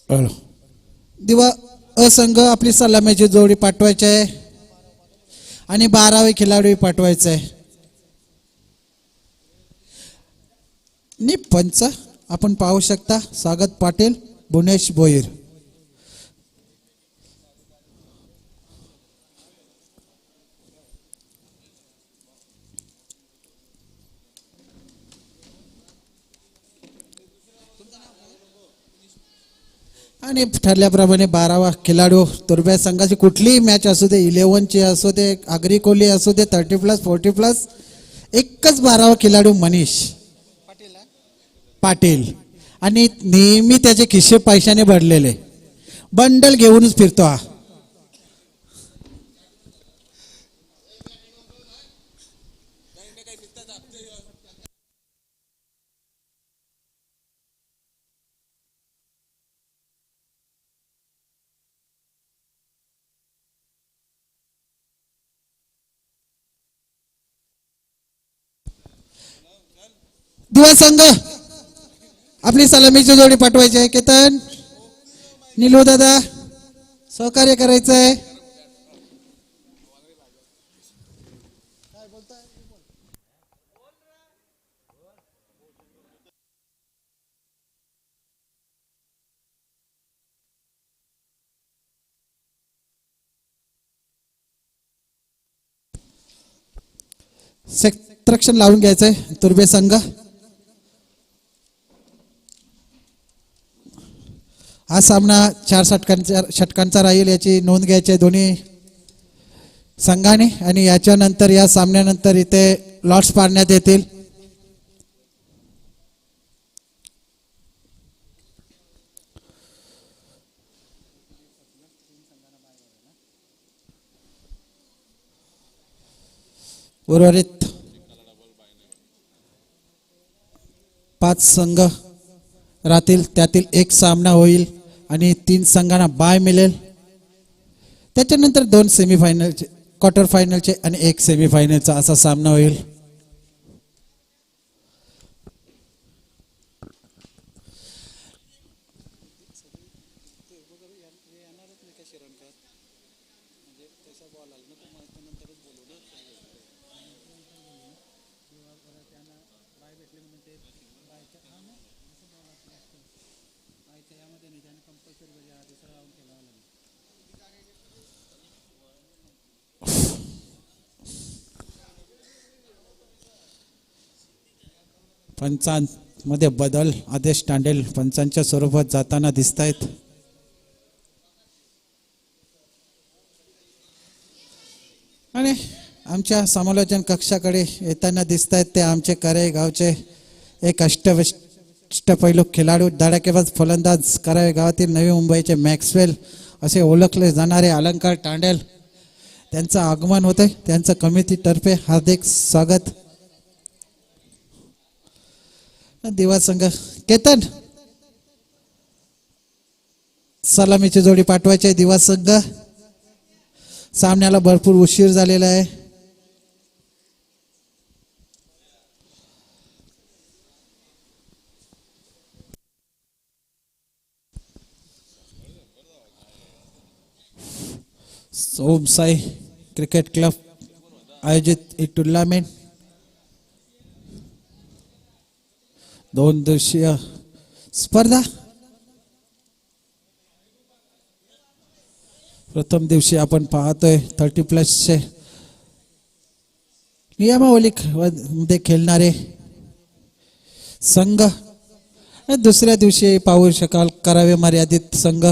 दिवा असंघ आपली सलामीची जोडी पाठवायची आहे आणि 12वे खिलाडी पाठवायचे आहे. पंच आपण पाहू शकता स्वागत पाटील, बुनेश भोईर. आणि ठरल्याप्रमाणे 12वा खेळाडू तुर्भे संघाची कुठलीही मॅच असू दे, 11ची असू दे, आगरी कोली असू दे, 30+, 40+, एकच 12वा खेळाडू मनीष पाटील. आणि नेहमी त्याचे खिशे पैशाने भरलेले, बंडल घेऊनच फिरतो हा. दिवा संघ आपली सलामीची जोडी पाठवायची आहे. केतन, निलू दादा सहकार्य करायचं आहे. क्षेत्ररक्षण लावून घ्यायचंय तुर्भे संघ. हा सामना 4 षटकांचा राहील याची नोंद घ्यायची दोन्ही संघाने. आणि याच्यानंतर या सामन्यानंतर इथे लॉट्स पाडण्यात येतील. उर्वरित 5 संघ राहतील, त्यातील एक सामना होईल आणि 3 संघांना बाय मिळेल. त्याच्यानंतर 2 सेमीफायनलचे, क्वार्टर फायनलचे आणि 1 सेमीफायनलचा असा सामना होईल. पंचांमध्ये बदल आदेश तांडेल पंचांच्या स्वरूपात जाताना दिसत आहेत. आणि आमच्या समालोचन कक्षाकडे येताना दिसत आहेत ते आमचे करावे गावचे एक अष्टपैलू खेळाडू, धडाकेबाज फलंदाज, करावे गावातील नवी मुंबईचे मॅक्सवेल असे ओळखले जाणारे अलंकार तांडेल. त्यांचं आगमन होते, त्यांचं कमिटीतर्फे हार्दिक स्वागत. दिवा संघ केतन सलामीची जोडी पाठवायची आहे. दिवा संघ सामन्याला भरपूर उशीर झालेला आहे. ओम साई क्रिकेट क्लब आयोजित ही टुर्नामेंट 2 दिवसीय स्पर्धा. प्रथम दिवशी आपण पाहतोय 30+चे नियमावली मध्ये खेळणारे संघ. दुसऱ्या दिवशी पाहू शकाल करावे मर्यादित संघ.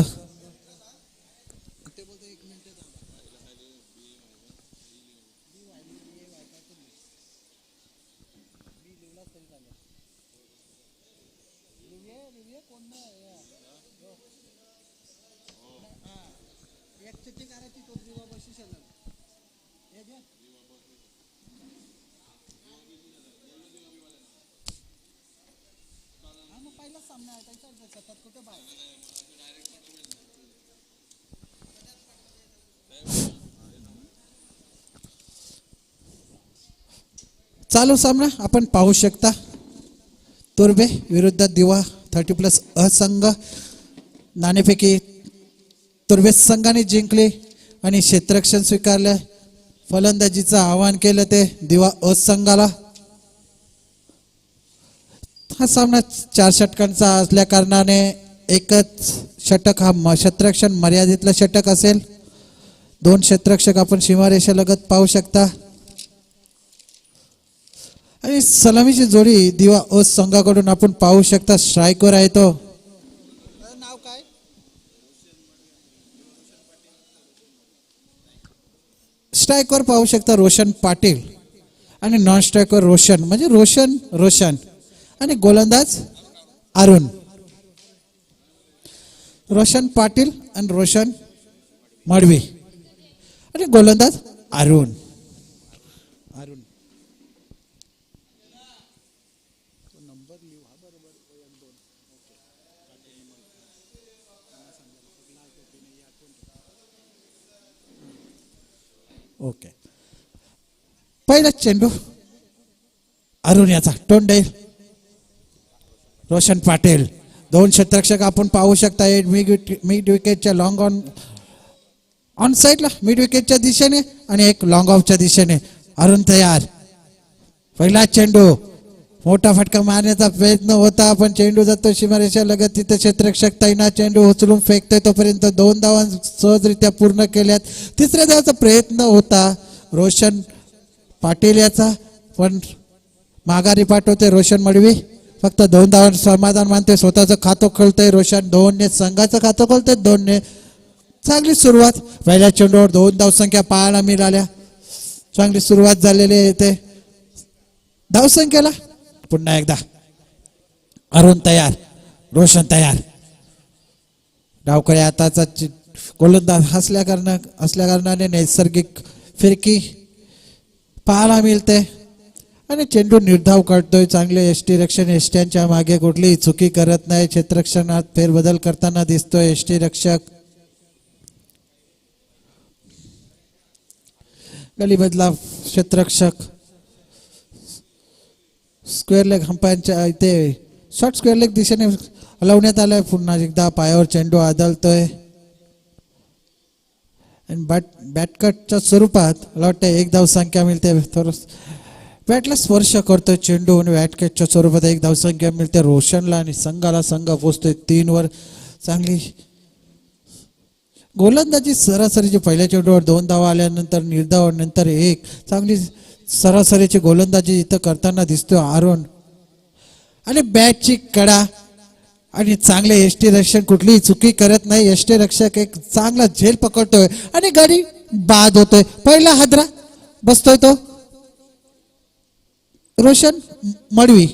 चालू सामना आपण पाहू शकता. तुर्भे विरुद्ध दिवा 30+ असंघ. नाणेफेकी तुर्वे संघाने जिंकली आणि क्षेत्ररक्षण स्वीकारले. फलंदाजीचं आवाहन केलं ते दिवा अ संघाला. हा सामना 4 षटकांचा असल्या कारणाने एकच षटक हा क्षेत्ररक्षण मर्यादितलं षटक असेल. 2 क्षेत्ररक्षक आपण सीमारेषेलगत पाहू शकता आणि सलामीची जोडी दिवा अ संघाकडून आपण पाहू शकता. स्ट्रायकर आहे तो. नाव काय? स्ट्रायकर पाहू शकता रोशन पाटील आणि नॉन स्ट्रायकर रोशन म्हणजे रोशन आणि गोलंदाज अरुण. रोशन पाटील आणि रोशन मडवी आणि गोलंदाज अरुण. ओके. पहिला चेंडू अरुण याचा तोंड रोशन पाटील. 2 क्षेत्ररक्षक आपण पाहू शकता. मिड विकेटच्या लॉंग ऑन साईडला मिड विकेटच्या दिशेने आणि एक लॉंग ऑफच्या दिशेने. अरुण तयार. पहिला चेंडू मोठा फटका मारण्याचा प्रयत्न होता पण चेंडू जातो सीमारेषा लगत. तिथे क्षेत्ररक्षक तैनात. चेंडू उचलून फेकतोय तोपर्यंत 2 धावा सहजरित्या पूर्ण केल्यात. 3ऱ्या धावाचा प्रयत्न होता रोशन पाटील याचा पण माघारी पाठवते रोशन मडवी. फक्त 2 धावा समाधान मानते. स्वतःचं खातं खोलतोय रोशन. 2 संघाचं खातं खोलतोय. 2 चांगली सुरुवात. पहिल्या चेंडूवर 2 धावसंख्या पाहायला मिळाल्या. चांगली सुरुवात झालेली आहे इथे धावसंख्येला. पुन्हा एकदा अरुण तयार. रोशन तयार. डावकडे आताचा गोलंदाज असल्या कारणाने नैसर्गिक फिरकी पाहायला मिळते आणि चेंडू निर्धाव काढतोय. चांगले यष्टीरक्षण. यष्ट्यांच्या मागे कुठलीही चुकी करत नाही. क्षेत्ररक्षणात फेरबदल करताना दिसतोय यष्टीरक्षक. गलीबदला क्षेत्ररक्षक स्क्वेअर लेग अंपायरच्या इथे शॉर्ट स्क्वेअर लेग दिशेने हलवण्यात आलाय. पुन्हा एकदा पायावर चेंडू आदळतोय आणि बॅटकटच्या स्वरूपात मला वाटतं 1 धावसंख्या मिळते. बॅटला स्पर्श करतोय चेंडू आणि बॅटकटच्या स्वरूपात 1 धावसंख्या मिळते रोशनला आणि संघ पोचतोय 3 वर. चांगली गोलंदाजी सरासरीची पहिल्या चेंडूवर 2 धावा आल्यानंतर निर्धाव नंतर 1 चांगली सरासरीची गोलंदाजी इथं करताना दिसतोय अरुण. आणि बॅटची कडा आणि चांगले यष्टीरक्षण. कुठलीही चुकी करत नाही यष्टीरक्षक. एक चांगला झेल पकडतोय आणि गाडी बाद होतोय. पहिला हादरा बसतोय तो रोशन मडवी.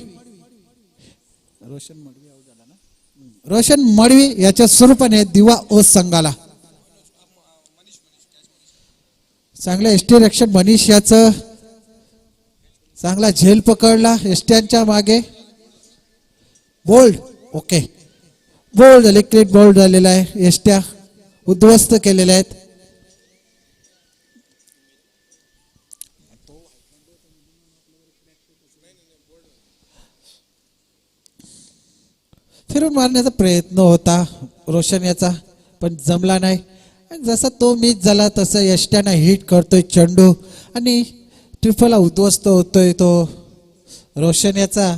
रोशन मडवी याच्या स्वरूपाने दिवा ओ संघाला. चांगलं यष्टीरक्षण मनीष याचं. चांगला झेल पकडला यष्ट्यांच्या मागे. बोल्ड. ओके. बोल्ड झाले. क्लिक बोल्ड झालेला आहे. यष्ट्या उद्ध्वस्त केलेल्या आहेत. फिरून मारण्याचा प्रयत्न होता रोशन याचा पण जमला नाही. जसा तो मिस झाला तसं यष्ट्यानं हिट करतोय चेंडू आणि ट्रिपलला उद्ध्वस्त होतोय तो रोशन याचा.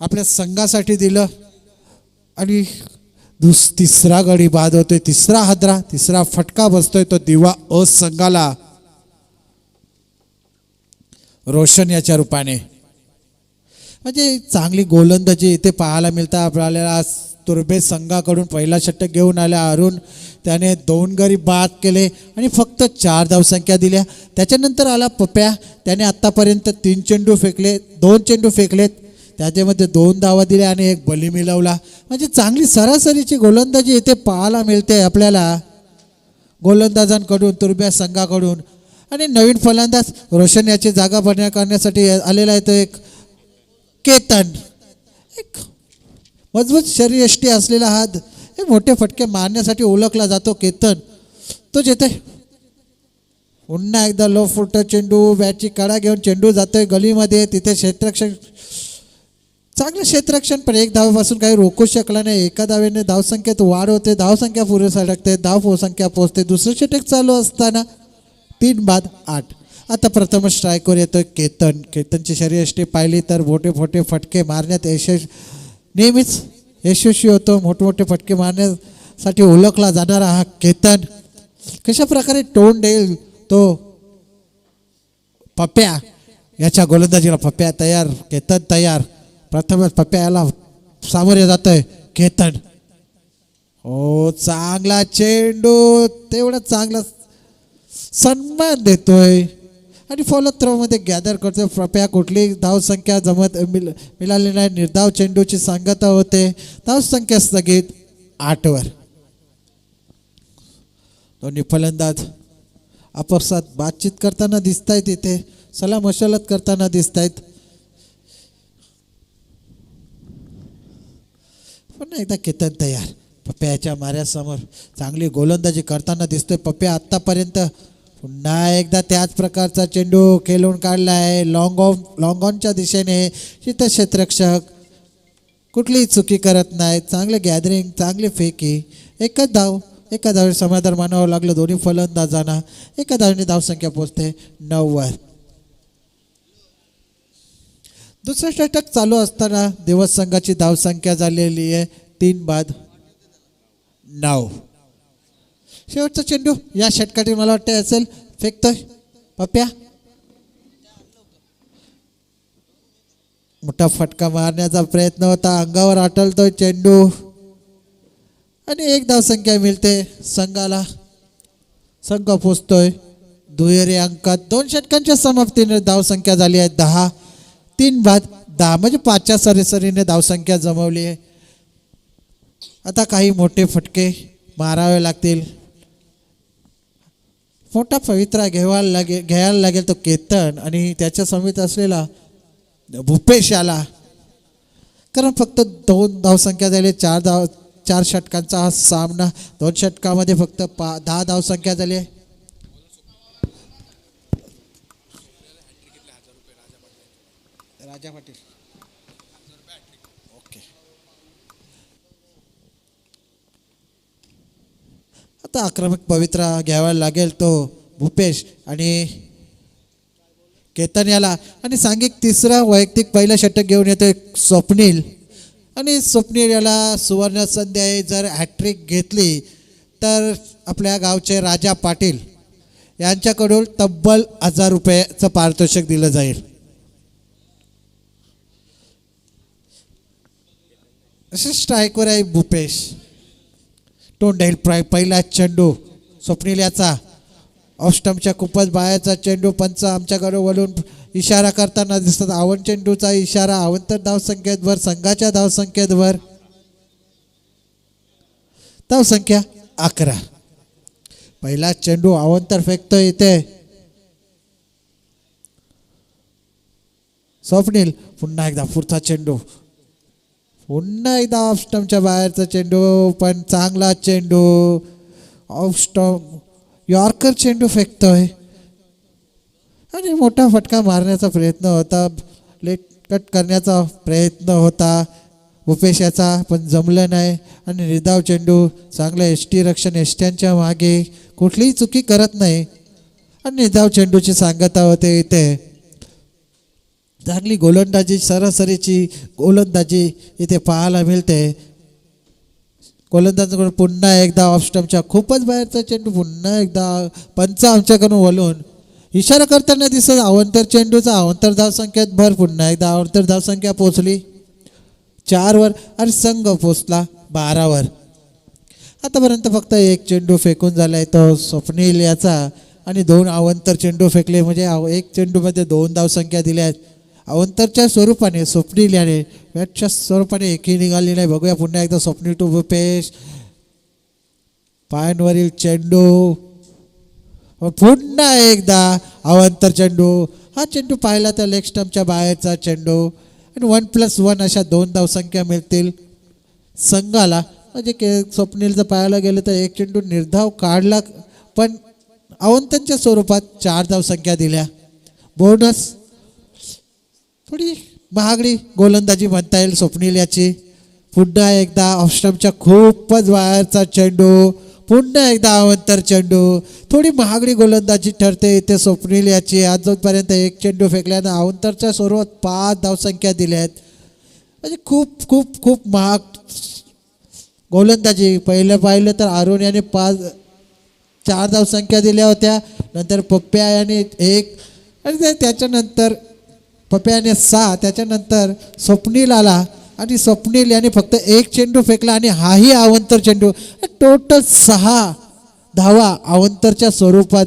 आपल्या संघासाठी दिलं आणि तिसरा गडी बाद होतोय, तिसरा हादरा, तिसरा फटका बसतोय तो दिवा अ संघाला रोशन याच्या रूपाने. म्हणजे चांगली गोलंदाजी इथे पाहायला मिळतं आपल्याला. तुर्बे संघाकडून पहिला षटक घेऊन आला अरुण, त्याने 2 गडी बाद केले आणि फक्त 4 धावसंख्या दिल्या. त्याच्यानंतर आला पप्या, त्याने आत्तापर्यंत 3 चेंडू फेकले, 2 चेंडू फेकलेत, त्याच्यामध्ये 2 धावा दिल्या आणि 1 बली मिळवला. म्हणजे चांगली सरासरीची गोलंदाजी इथे पाहायला मिळते आपल्याला गोलंदाजांकडून, तुर्ब्या संघाकडून. आणि नवीन फलंदाज रोशन याची जागा भरण्या करण्यासाठी आलेला आहे तो एक केतन. एक मजबूत शरीरयष्टी असलेला हात, हे मोठे फटके मारण्यासाठी ओळखला जातो केतन. तो जेथे पुन्हा एकदा लो फुट चेंडू, बॅटची कडा घेऊन चेंडू जातोय गलीमध्ये, तिथे क्षेत्ररक्षण, चांगलं क्षेत्ररक्षण, पण 1 धावेपासून काही रोखू शकला नाही. एका धावेने धावसंख्येत वाढ होते, धावसंख्या पुरेसा लागते, धावसंख्या पोहोचते. दुसरं षटक चालू असताना 3 बाद 8. आता प्रथम स्ट्रायकवर येतोय केतन. केतनची शरीरयष्टी पाहिली तर मोठे फटके मारण्यात नेहमीच यशस्वी होतो. मोठमोठे फटके मारण्यासाठी ओळखला जाणारा हा केतन कशा प्रकारे तोंड देईल तो पप्या याच्या गोलंदाजीला. पप्या तयार, केतन तयार. प्रथमच पप्या याला सामोरे जातोय केतन. हो, चांगला चेंडू, तेवढा चांगला सन्मान देतोय आणि फॉलो थ्रो मध्ये गॅदर करतोय. पप्या कुठली धावसंख्या मिळाली नाही, निर्धाव चेंडूची सांगता होते. धावसंख्या स्थगित 8 वर. दोन्ही फलंदाज आपसात बातचीत करताना दिसत आहेत, इथे सलाम मशालत करताना दिसत आहेत. पुन्हा एकदा केतन तयार. पप्याच्या माऱ्यासमोर चांगली गोलंदाजी करताना दिसतोय पप्या. आत्तापर्यंत पुन्हा एकदा त्याच प्रकारचा चेंडू खेळून काढला आहे लॉंग ऑनच्या दिशेने. तिथं क्षेत्ररक्षक कुठलीही चुकी करत नाही. चांगले गॅदरिंग, चांगली फेकी. एका धावेवर समाधान मानावं लागलं दोन्ही फलंदाजांना. एका धावेने धावसंख्या पोहोचते 9 वर. दुसरं षटक चालू असताना दिवस संघाची धावसंख्या झालेली आहे 3 बाद 9. शेवटचा चेंडू या षटकातील मला वाटतं असेल, फेकतोय पप्या. मोठा फटका मारण्याचा प्रयत्न होता, अंगावर आटलतोय चेंडू आणि 1 धावसंख्या मिळते संघाला. संघ पोचतोय दुहेरी अंकात. 2 षटकांच्या समाप्तीने धावसंख्या झाली आहे 10. 3 बाद 10 म्हणजे 5च्या सरासरीने धावसंख्या जमवली आहे. आता काही मोठे फटके मारावे लागतील. मोठा पवित्रा घ्यायला लागेल तो केतन आणि त्याच्या समीप असलेला भूपेश याला. कारण फक्त 2 धावसंख्या झाली. 4 षटकांचा हा सामना. 2 षटकामध्ये फक्त 10 धावसंख्या झाली आहे. राजा पाटील ओके. आता आक्रमक पवित्रा घ्यावा लागेल तो भूपेश आणि केतन याला. आणि सांघिक तिसरा वैयक्तिक पहिला षटक घेऊन येतोय स्वप्नील. आणि स्वप्नील याला सुवर्ण संधी आहे. जर हॅट्रिक घेतली तर आपल्या गावचे राजा पाटील यांच्याकडून तब्बल 1000 रुपयाचं पारितोषिक दिलं जाईल. असे स्ट्राईकवर आहे भूपेश. तोंडेल पहिला चेंडू स्वप्नील याचा. ऑफस्टम्पच्या खूपच बाहेरचा चेंडू. पंच आमच्याकडे वळून इशारा करताना दिसतात. आवन चेंडूचा इशारा. अवंतर धावसंख्येवर, संघाच्या धावसंख्येवर. धावसंख्या 11. पहिला चेंडू अवंतर फेकतोय इथे स्वप्नील. पुन्हा एकदा पुढचा चेंडू. पुन्हा एकदा ऑफ स्टंपच्या बाहेरचा चेंडू, पण चांगला चेंडू. ऑफ स्टंप यॉर्कर चेंडू फेकतोय आणि मोठा फटका मारण्याचा प्रयत्न होता, लेट कट करण्याचा प्रयत्न होता भूपेश याचा, पण जमलं नाही. आणि निर्धाव चेंडू. चांगलं यष्टीरक्षण, यष्ट्यांच्या मागे कुठलीही चुकी करत नाही आणि निर्धाव चेंडूची सांगता होते इथे चांगली गोलंदाजी सरासरीची गोलंदाजी इथे पाहायला मिळते. गोलंदाजाकडून पुन्हा एकदा ऑफ स्टंपच्या खूपच बाहेरचा चेंडू पुन्हा एकदा पंच आमच्याकडून वळून इशारा करताना दिसत अवंतर चेंडूचा अवंतर धावसंख्येत भर. पुन्हा एकदा अवंतर धावसंख्या पोचली 4वर आणि संघ पोचला 12वर. आतापर्यंत फक्त एक चेंडू फेकून झालाय तो स्वप्नील याचा आणि 2 अवंतर चेंडू फेकले म्हणजे एक चेंडूमध्ये 2 धावसंख्या दिल्या आहेत. अवंतरच्या स्वरूपाने स्वप्नील याने मॅचच्या स्वरूपाने एकही निघाली नाही. बघूया पुन्हा एकदा स्वप्नील टू भूपेश पायांवरील चेंडू पुन्हा एकदा अवंतर चेंडू. हा चेंडू पाहिला तर लेग स्टंपच्या बाहेरचा चेंडू आणि 1+1 अशा 2 धावसंख्या मिळतील संघाला. म्हणजे स्वप्नीलचं पाहायला गेलं तर एक चेंडू निर्धाव काढला पण अवंतांच्या स्वरूपात 4 धावसंख्या दिल्या. बोनस थोडी महागडी गोलंदाजी म्हणता येईल स्वप्नील याची. पुन्हा एकदा ऑफस्टंपच्या खूपच बाहेरचा चेंडू पुन्हा एकदा अवंतर चेंडू. थोडी महागडी गोलंदाजी ठरते इथे स्वप्नील याची. आजपर्यंत एक चेंडू फेकल्यानं अवंतरच्या स्वरूपात 5 धावसंख्या दिल्या आहेत. म्हणजे खूप खूप खूप महाग गोलंदाजी. पहिलं पाहिलं तर अरुण याने 4 धावसंख्या दिल्या होत्या. नंतर पप्प्या याने 1 आणि त्याच्यानंतर पप्प्या याने 6. त्याच्यानंतर स्वप्नील आला आणि स्वप्नील याने फक्त 1 चेंडू फेकला आणि हाही अवंतर चेंडू. टोटल 6 धावा अवंतरच्या स्वरूपात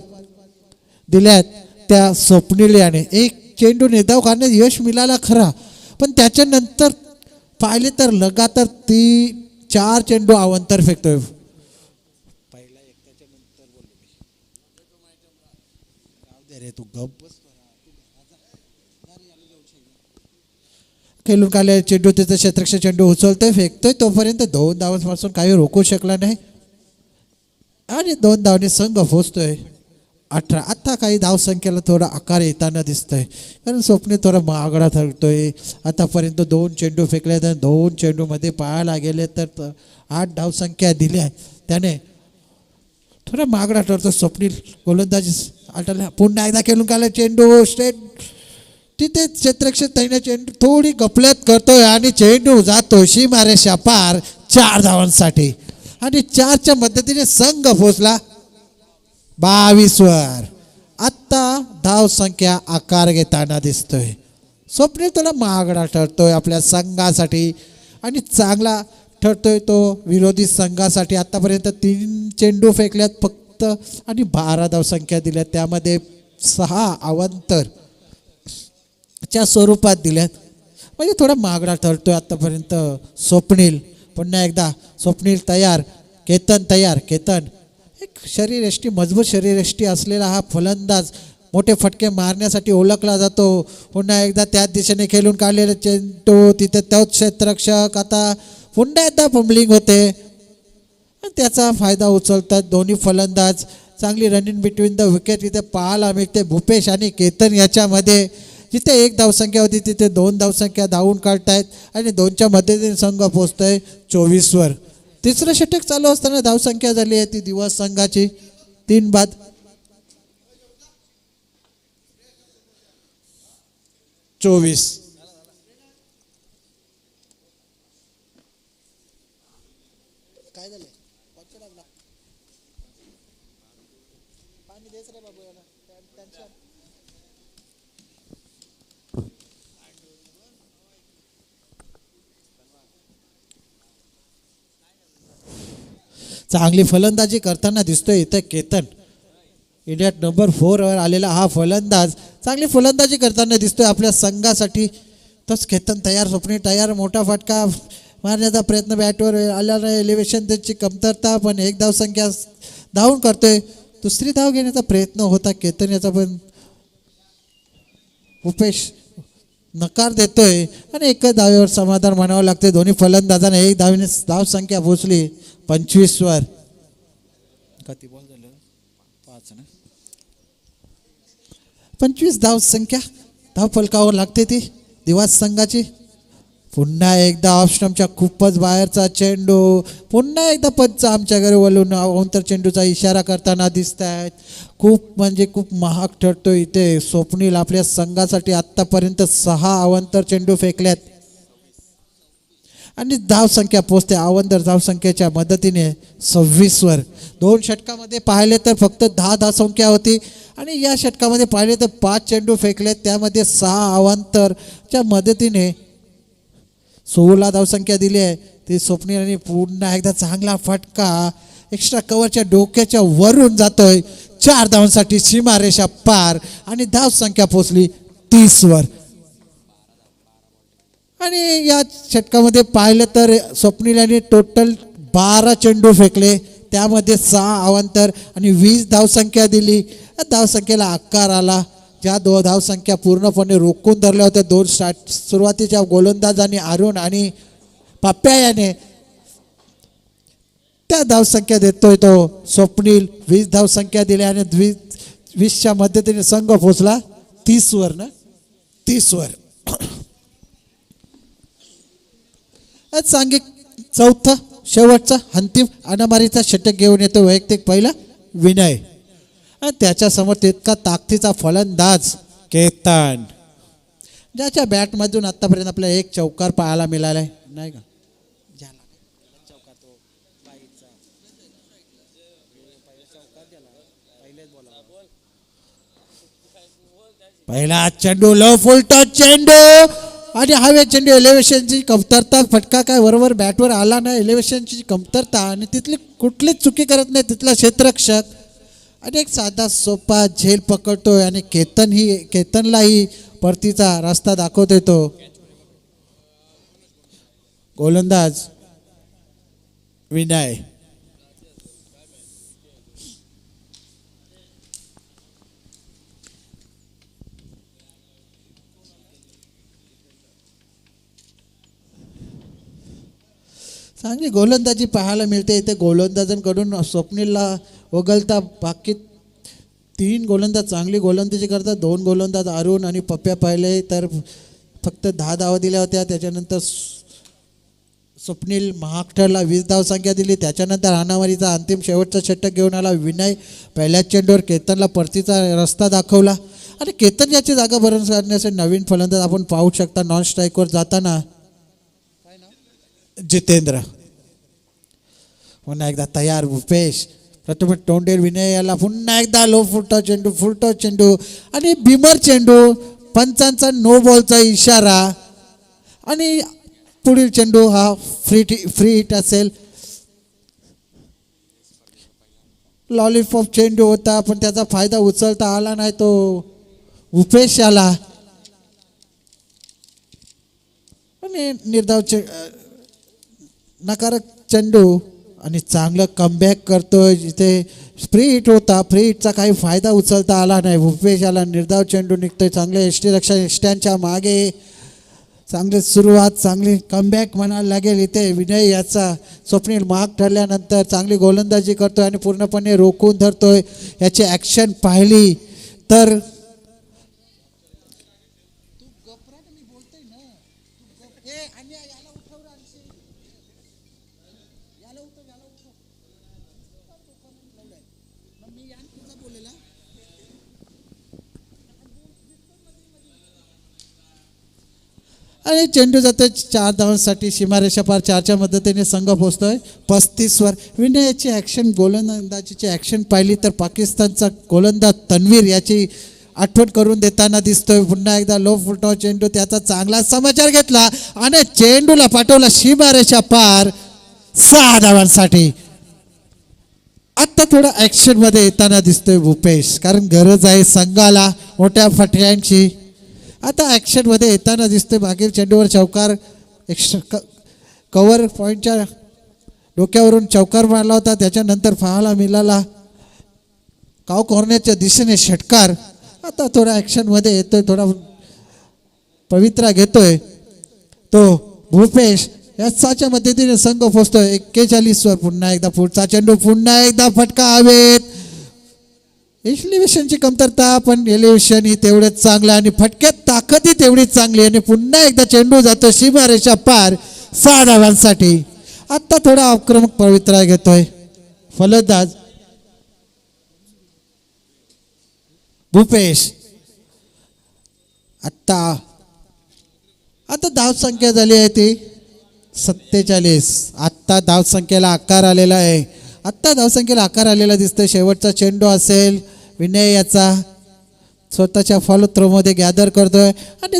दिल्यात त्या स्वप्नील याने. 1 चेंडू निर्धाव काढण्यात यश मिळाला खरा पण त्याच्यानंतर पाहिले तर लगातार 4 चेंडू अवंतर फेकतोय. खेळून काढले चेंडू त्याचं क्षेत्ररक्षक चेंडू उचलतोय फेकतोय तोपर्यंत 2 धावांपासून काही रोखू शकला नाही आणि 2 धावांनी संघ पोचतोय 18. आता काही धावसंख्येला थोडा आकार येताना दिसतोय कारण स्वप्नील थोडा महागडा ठरतोय. आतापर्यंत 2 चेंडू फेकले तर 2 चेंडूमध्ये पाहायला गेले तर 8 धावसंख्या दिल्या. त्याने थोडा महागडा ठरतो स्वप्नील गोलंदाजी आठवल्या. पुन्हा एकदा खेळून काढला चेंडू स्ट्रेट तिथे क्षेत्ररक्षक त्याने चेंडू थोडी गफलत करतोय आणि चेंडू जातो सीमारेषा पार 4 धावांसाठी आणि 4च्या मदतीने संघ पोचला 22वर. आत्ता धावसंख्या आकार घेताना दिसतोय. स्वप्नील थोडा महागडा ठरतोय आपल्या संघासाठी आणि चांगला ठरतोय तो विरोधी संघासाठी. आतापर्यंत 3 चेंडू फेकल्यात फक्त आणि 12 धावसंख्या दिल्यात त्यामध्ये 6 अवंतर च्या स्वरूपात दिल्यात म्हणजे थोडा महागडा ठरतोय आतापर्यंत स्वप्नील. पुन्हा एकदा स्वप्नील तयार केतन तयार. केतन एक शरीरयष्टी मजबूत शरीरयष्टी असलेला हा फलंदाज मोठे फटके मारण्यासाठी ओळखला जातो. पुन्हा एकदा त्याच दिशेने खेळून काढलेले चेंडू तिथे तोच क्षेत्ररक्षक. आता पुन्हा एकदा फंबलिंग होते त्याचा फायदा उचलतात दोन्ही फलंदाज. चांगली रनिंग बिटवीन द विकेट इथे पाहायला मिळते भूपेश आणि केतन याच्यामध्ये. जिथे 1 धावसंख्या होती तिथे 2 धावसंख्या धावून काढतायत आणि 2च्या मदतीने संघ पोचतोय 24वर. तिसरं षटक चालू असताना धावसंख्या झाली आहे ती दिवस संघाची 3 बाद. काय झालं पाणी द्यायचं रे बाबू याला टेन्शन. चांगली फलंदाजी करताना दिसतोय इथे केतन. इंडियात नंबर 4 वर आलेला हा फलंदाज चांगली फलंदाजी करताना दिसतोय आपल्या संघासाठी. तोच केतन तयार स्वप्नील तयार. मोठा फटका मारण्याचा प्रयत्न बॅटवर आला नाही. एलिव्हेशन त्याची कमतरता पण 1 धावसंख्या धावून करतोय. दुसरी धाव घेण्याचा प्रयत्न होता केतन याचा पण भूपेश नकार देतोय आणि 1 धावेवर समाधान मानावं लागते. दोन्ही फलंदाजांना 1 धावेने धावसंख्या पोचली 25वर. किती बॉल झालं 5 ना 25 धावसंख्या धाव फलकावर लागते ती दिवस संघाची. पुन्हा एकदा ऑप्शनच्या खूपच बाहेरचा चेंडू. पुन्हा एकदा पंच आमच्या घरी वळून अवंतर चेंडूचा इशारा करताना दिसत आहेत. खूप म्हणजे खूप महाग ठरतो इथे. स्वप्नील आपल्या संघासाठी आत्तापर्यंत 6 अवंतर चेंडू फेकल्यात आणि धावसंख्या पोचते अवंतर धावसंख्येच्या मदतीने 26 वर. 2 षटकामध्ये पाहिले तर फक्त 10 धावसंख्या होती आणि या षटकामध्ये पाहिले तर 5 चेंडू फेकले, त्यामध्ये 6 अवंतरच्या मदतीने 16 धावसंख्या दिली आहे. ती स्वप्नील पुन्हा एकदा चांगला फटका एक्स्ट्रा कव्हरच्या डोक्याच्या वरून जातोय. 4 धावांसाठी सीमारेषा पार आणि धावसंख्या पोचली 30 वर. आणि या षटकामध्ये पाहिलं तर स्वप्नील यांनी टोटल 12 चेंडू फेकले, त्यामध्ये 6 अवांतर आणि 20 धावसंख्या दिली. धावसंख्येला आकार आला. ज्या 2 धावसंख्या पूर्णपणे रोखून धरल्या होत्या 2 सुरुवातीच्या गोलंदाजांनी अरुण आणि पप्प्या याने, त्या धावसंख्या देतोय तो स्वप्नील. 20 धावसंख्या दिल्या आणि 20च्या मध्येने संघ पोचला 30 वर ना 30 वर. सांगिक चौथा शेवटचा अंतिम अनामारीचा षटक घेऊन येतो वैयक्तिक पहिला विनय आणि त्याच्या समोर तितका ताकदीचा फलंदाज केतन, ज्याच्या बॅटमधून आतापर्यंत आपल्याला 1 चौकार पाहायला मिळाला आहे नाही का. पहिला चेंडू लो फुलटॉस चेंडू आणि हवे चेंडू. एलिव्हेशनची कमतरता, फटका काय बरोबर बॅटवर आला नाही. एलिव्हेशनची कमतरता आणि तिथली कुठलीच चुकी करत नाही तिथला क्षेत्ररक्षक आणि एक साधा सोपा झेल पकडतोय आणि केतनलाही परतीचा रस्ता दाखवतोय तो गोलंदाज विनय. चांगली गोलंदाजी पाहायला मिळते इथे गोलंदाजांकडून. स्वप्नीलला वगळता बाकी 3 गोलंदाज चांगली गोलंदाजी करतात. 2 गोलंदाज अरुण आणि पप्प्या पाहिले तर फक्त 10 धावा दिल्या होत्या. त्याच्यानंतर स्वप्नील महागठरला 20 धावसंख्या दिली. त्याच्यानंतर हाणामारीचा अंतिम शेवटचा षटक घेऊन आला विनय. पहिल्याच चेंडूवर केतनला परतीचा रस्ता दाखवला आणि केतन याची जागा भरून करण्यासाठी नवीन फलंदाज आपण पाहू शकता. नॉन स्ट्राईकवर जाताना जितेंद्र. पुन्हा एकदा तयार भूपेश. प्रथम तोंडेर विनय याला पुन्हा एकदा लो फुलटॉस चेंडू आणि भीमर चेंडू. पंचांचा नो बॉलचा इशारा आणि पुढील चेंडू हा फ्री हिट असेल. लॉलीपॉप चेंडू होता पण त्याचा फायदा उचलता आला नाही तो भूपेश याला. आणि निर्धाव नकारक चेंडू आणि चांगलं कमबॅक करतोय. जिथे फ्री हिट होता, फ्री हिटचा काही फायदा उचलता आला नाही. भूपेश याला निर्धाव चेंडू निघतोय. चांगले यष्टीच्या मागे चांगली सुरुवात, चांगली कमबॅक म्हणायला लागेल इथे विनय याचा. स्वप्नील महाग ठरल्यानंतर चांगली गोलंदाजी करतोय आणि पूर्णपणे रोखून धरतोय. याची ॲक्शन पाहिली तर आणि चेंडू जातोय 4 धावांसाठी सीमारेषा पार. 4च्या मदतीने संघ पोहोचतोय 35 वर. विनयाची ॲक्शन, गोलंदाजीची ॲक्शन पाहिली तर पाकिस्तानचा गोलंदाज तन्वीर याची आठवण करून देताना दिसतोय. पुन्हा एकदा लो फुलटॉस चेंडू, त्याचा चांगला समाचार घेतला आणि चेंडूला पाठवला सीमारेषा पार 6 धावांसाठी. आता थोडा ॲक्शन मध्ये येताना दिसतोय भूपेश, कारण गरज आहे संघाला मोठ्या फटक्यांची. आता ॲक्शन मध्ये येताना दिसतोय. मागील चेंडूवर चौकार, एक्स्ट्रा कव्हर पॉईंटच्या डोक्यावरून चौकार मारला होता. त्याच्यानंतर पाहायला मिळाला काव कॉर्नरच्या दिशेने षटकार. आता थोडा ॲक्शन मध्ये येतोय, थोडा पवित्रा घेतोय तो भूपेश. या 6च्या मदतीने संघ पोहोचतोय 41 वर. पुन्हा एकदा पुढचा चेंडू, पुन्हा एकदा फटका हवेत. एलिव्हेशनची कमतरता, पण एलिव्हेशन ही तेवढंच चांगलं आणि फटक्यात ताकद ही तेवढीच चांगली. आणि पुन्हा एकदा चेंडू जातो सीमारेषा पार 6 धावांसाठी. आत्ता थोडा आक्रमक पवित्रा घेतोय फलंदाज भूपेश. आता धावसंख्या झाली आहे ती 47. आत्ता धावसंख्येला आकार आलेला आहे. आत्ता धावसंख्येला आकार आलेला दिसतोय. शेवटचा चेंडू असेल विनय याचा, स्वतःच्या फॉलो थ्रोमध्ये गॅदर करतोय आणि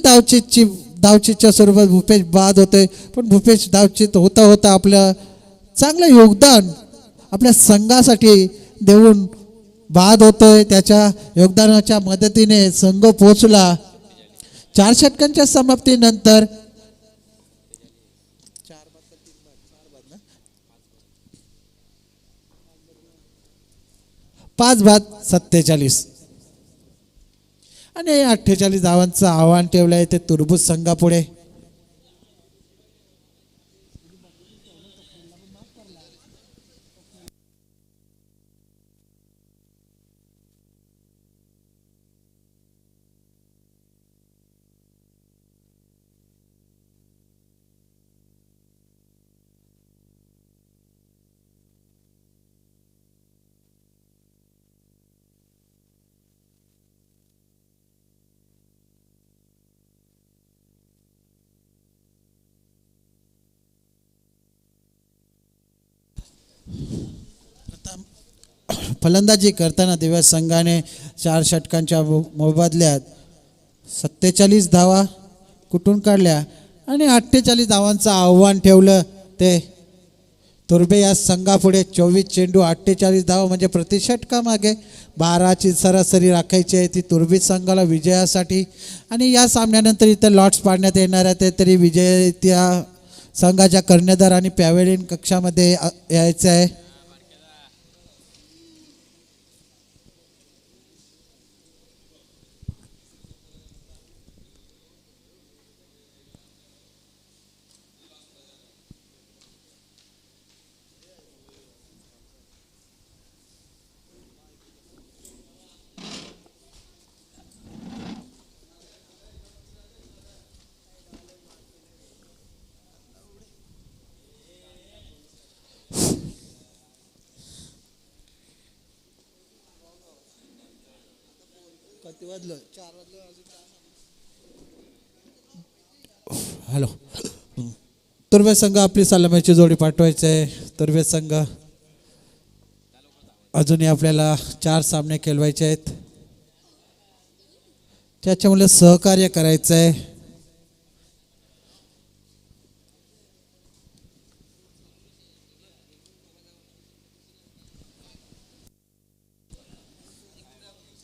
धावचीतच्या स्वरूपात भूपेश बाद होतोय. पण भूपेश धावचीत होता होता आपलं चांगलं योगदान आपल्या संघासाठी देऊन बाद होतोय. त्याच्या योगदानाच्या मदतीने संघ पोहोचला 4 षटकांच्या समाप्तीनंतर. 5-47 आणि 48 धावांचं आव्हान ठेवलं आहे ते तुर्बुज संघापुढे. फलंदाजी करताना दिव्या संघाने 4 षटकांच्या मोबदल्यात 47 धावा कुठून काढल्या आणि 48 धावांचं आव्हान ठेवलं ते तुर्बे या संघापुढे. 24 चेंडू 48 धावा म्हणजे प्रति षटकामागे 12ची सरासरी राखायची आहे ती तुर्बे संघाला विजयासाठी. आणि या सामन्यानंतर इथं लॉट्स पाडण्यात येणार आहे तरी विजय त्या संघाच्या कर्णधार आणि पॅव्हेलियन कक्षामध्ये यायचं आहे. हॅलो, तुर्बे संघ आपली सलामीची जोडी पाठवायची आहे. तुर्बे संघ अजूनही आपल्याला 4 सामने खेळवायचे आहेत, त्याच्यामुळे सहकार्य करायचं आहे.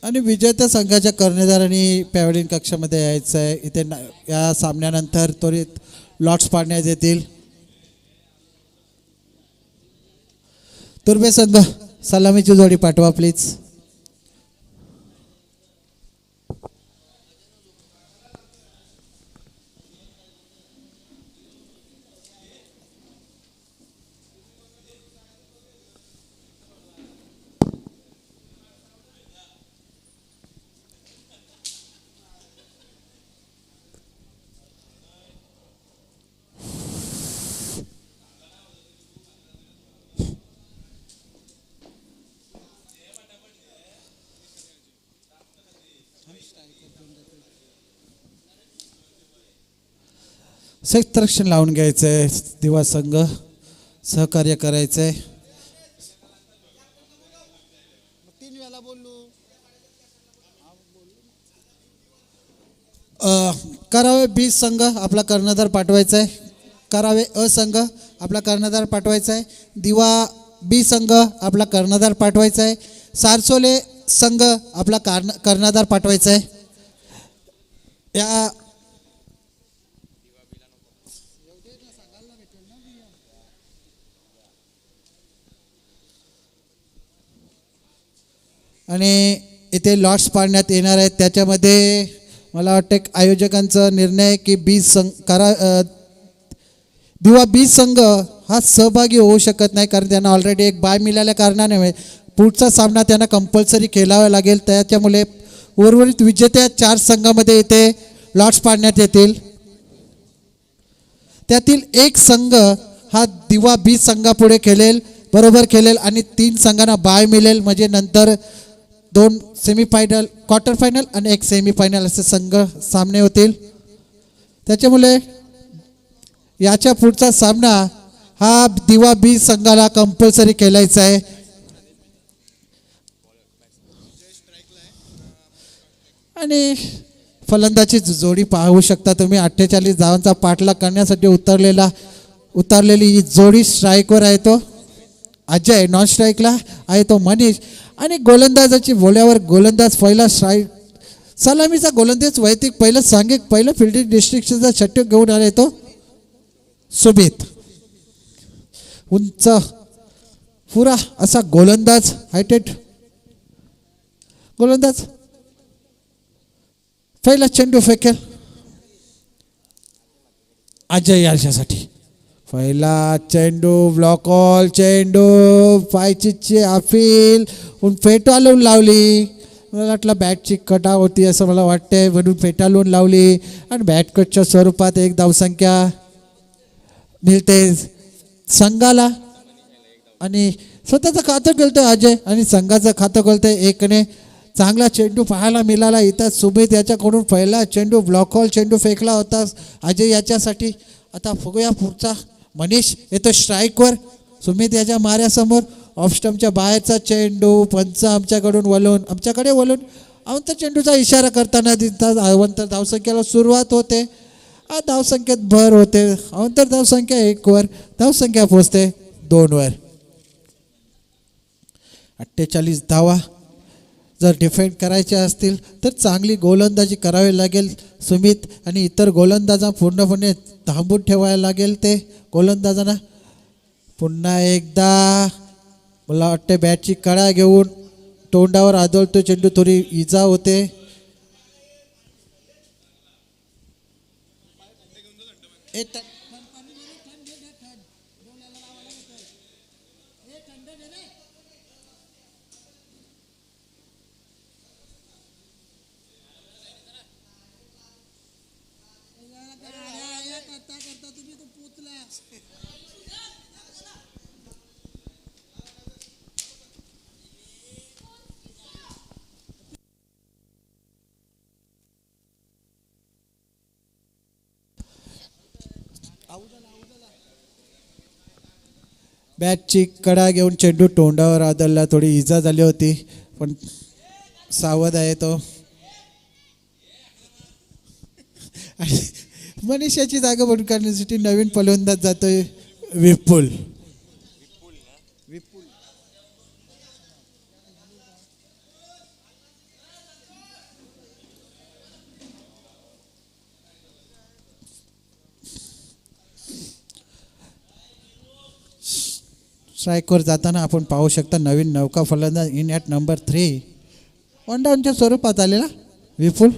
आणि विजेत्या संघाच्या कर्णधारांनी पॅव्हेलियन कक्षामध्ये यायचं आहे. इथे या सामन्यानंतर त्वरित लॉट्स पाडण्यात येतील. तुर्बे संघ सलामीची जोडी पाठवा प्लीज. क्षेत्ररक्षण लावून घ्यायचं आहे. दिवा संघ सहकार्य करायचं आहे. करावे बी संघ आपला कर्णधार पाठवायचा आहे. करावे अ संघ आपला कर्णधार पाठवायचा आहे. दिवा बी संघ आपला कर्णधार पाठवायचा आहे. सारसोले संघ आपला कर्णधार पाठवायचा आहे. या आणि इथे लॉट्स पाडण्यात येणार आहेत. त्याच्यामध्ये मला वाटतं आयोजकांचा निर्णय की दिवा बी संघ हा सहभागी होऊ शकत नाही, कारण त्यांना ऑलरेडी एक बाय मिळाल्या कारणाने पुढचा सामना त्यांना कंपल्सरी खेळावा लागेल. त्याच्यामुळे उर्वरित विजेत्या 4 संघामध्ये इथे लॉट्स पाडण्यात येतील. त्यातील एक संघ हा दिवा बी संघापुढे खेळेल, बरोबर खेळेल आणि 3 संघांना बाय मिळेल. म्हणजे नंतर 2 सेमीफायनल, क्वार्टर फायनल आणि 1 सेमीफायनल असे संघ सामने होतील. त्याच्यामुळे याच्या पुढचा सामना हा दिवा बी संघाला कंपल्सरी खेळायचा आहे. आणि फलंदाची जोडी पाहू शकता तुम्ही. 48 धावांचा पाठलाग करण्यासाठी उतरलेली ही जोडी. स्ट्राईकवर आहे तो अजय, नॉन स्ट्राईकला आहे तो मनीष. आणि गोलंदाजाची बोल्यावर गोलंदाज पहिला स्ट्राईक सलामीचा गोलंदाज वैयक्तिक पहिलं फिल्डिंग डिस्ट्रिक्टचा षटक घेऊन आले तो सुमित. उंच पुरा असा गोलंदाज, हायटेड गोलंदाज. पहिला चेंडू फेकेल अजय याच्यासाठी. पहिला चेंडू ब्लॉक ऑल चेंडू पायची अपील फेटाळून लावली. मला वाटलं बॅटची कटा होती असं मला वाटतंय, म्हणून फेटाळून लावली आणि बॅट कटच्या स्वरूपात 1 धावसंख्या मिळते संघाला. आणि स्वतःचं खातं खोलतोय अजय आणि संघाचं खातं खोलतोय 1ने. चांगला चेंडू पाहायला मिळाला इथं. सुमित याच्याकडून पहिला चेंडू ब्लॉक हॉल चेंडू फेकला होता अजय याच्यासाठी. आता बघूया पुढचा. मनीष येतो स्ट्राईकवर. सुमित याच्या माऱ्यासमोर ऑफ स्टंपच्या बाहेरचा चेंडू. पंच आमच्याकडे वळून अवंत चेंडूचा इशारा करताना दिसतात. अवंतर धावसंख्येला सुरुवात होते. धावसंख्येत भर होते. अवंतर धावसंख्या 1 वर, धावसंख्या पोहोचते 2 वर. 48 धावा जर डिफेंड करायचे असतील तर चांगली गोलंदाजी करावी लागेल सुमित आणि इतर गोलंदाजांना पूर्णपणे थांबून ठेवायला लागेल. ते गोलंदाजांना पुन्हा एकदा मला वाटते बॅटची कळा घेऊन तोंडावर आदळतो चेंडू. थोडी इजा होते. बॅटची कडा घेऊन चेंडू तोंडावर आदळला. थोडी इजा झाली होती पण सावध आहे तो. मनीषाची जागा भरून काढण्यासाठी नवीन फलंदाज जातोय विपुल. स्ट्राईकवर जाताना आपण पाहू शकता नवीन नौका फलंदाज इन ॲट नंबर 3 वन डाऊनच्या स्वरूपात आलेला विपुल.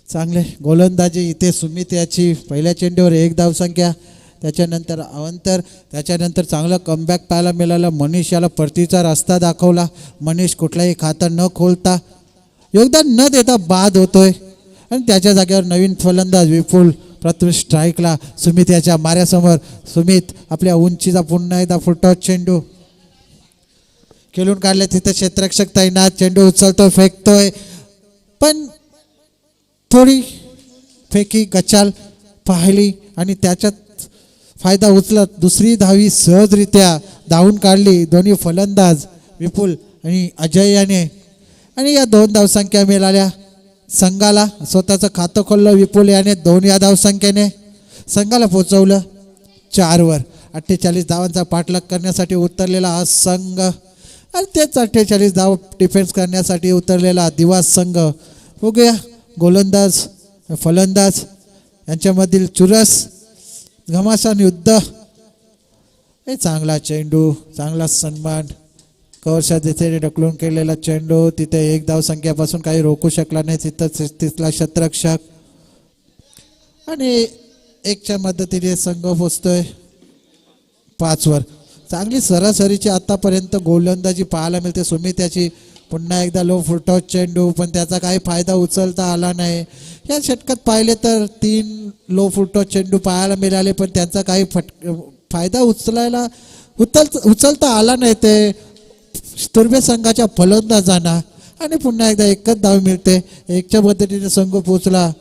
चांगले गोलंदाजी इथे. सुमित याची पहिल्या चेंडूवर 1 धावसंख्या. त्याच्यानंतर अवंतर. त्याच्यानंतर चांगलं कमबॅक पाहायला मिळालं. मनीष याला परतीचा रस्ता दाखवला. मनीष कुठलाही खातं न खोलता योगदान न देता बाद होतोय आणि त्याच्या जागेवर नवीन फलंदाज विपुल. प्रथम स्ट्राईकला सुमित याच्या माऱ्यासमोर. सुमित आपल्या उंचीचा पुन्हा एकदा फुटत चेंडू खेळून काढले. तिथे क्षेत्ररक्षक तैनात. चेंडू उचलतोय, फेकतोय पण थोडी फेकी गचाल पाहिली आणि त्याच्यात फायदा उचलत दुसरी धावी सहजरित्या धावून काढली दोन्ही फलंदाज विपुल आणि अजय याने. आणि या 2 धावसंख्या मिळाल्या संघाला. स्वतःचं खातं खोललं विपुल याने 2 या धावसंख्येने. संघाला पोचवलं 4 वर. 48 धावांचा पाठलाग करण्यासाठी उतरलेला हा संघ आणि तेच 48 धाव डिफेन्स करण्यासाठी उतरलेला दिवा संघ. बघूया गोलंदाज फलंदाज यांच्यामधील चुरस घमासान युद्ध. हे चांगला चेंडू, चांगला सन्मान. कवरच्या दिशेने ढकलून केलेला चेंडू. तिथे 1 धावसंख्यापासून काही रोखू शकला नाही. तिथं 33ला क्षेत्ररक्षक आणि 1च्या मदतीने संघ पोचतोय 5 वर. चांगली सरासरीची आतापर्यंत गोलंदाजी पाहायला मिळते सुमित याची. पुन्हा एकदा लो फुटटॉस चेंडू, पण त्याचा काही फायदा उचलता आला नाही. या षटकात पाहिले तर 3 लो फुटटॉस चेंडू पाहायला मिळाले, पण त्यांचा काही फायदा उचलता आला नाही ते तुर्भे संघाच्या फलंदाजांना. आणि पुन्हा एकदा एकच धाव मिळते. एकच्या पद्धतीने संघ पोहोचला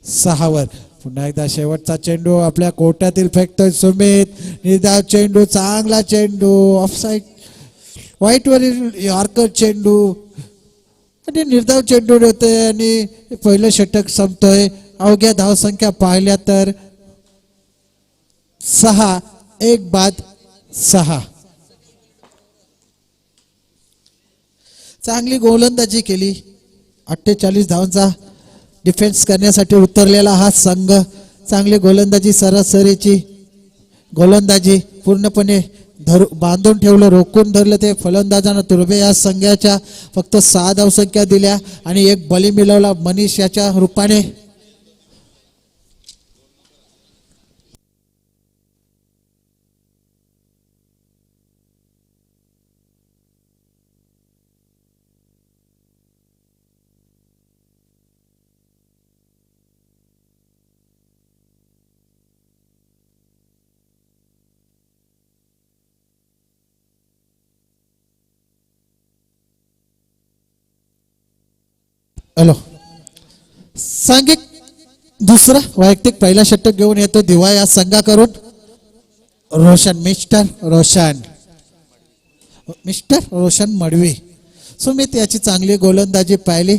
6 वर. पुन्हा एकदा शेवटचा चेंडू आपल्या कोट्यातील फेकतोय सुमित. निर्धाव चेंडू, चांगला चेंडू, ऑफसाईड व्हाईट वरील यॉर्कर चेंडू आणि निर्धाव चेंडू होते आणि पहिलं षटक संपतोय. अवघ्या धावसंख्या पाहिल्या तर 6, 1 बाद 6. चांगली गोलंदाजी केली. 48 धावांचा डिफेन्स करण्यासाठी उतरलेला हा संघ. चांगली गोलंदाजी, सरासरीची गोलंदाजी, पूर्णपणे बांधून ठेवलं, रोखून धरलं ते फलंदाजांना. तुर्भे या संघाच्या फक्त 6 धावसंख्या दिल्या आणि एक बली मिळवला मनीष याच्या रूपाने. हॅलो, सांघिक दुसरा वैयक्तिक पहिला षटक घेऊन येतो दिवा या संघाकडून रोशन, मिस्टर रोशन मडवी. सुमित याची चांगली गोलंदाजी पाहिली.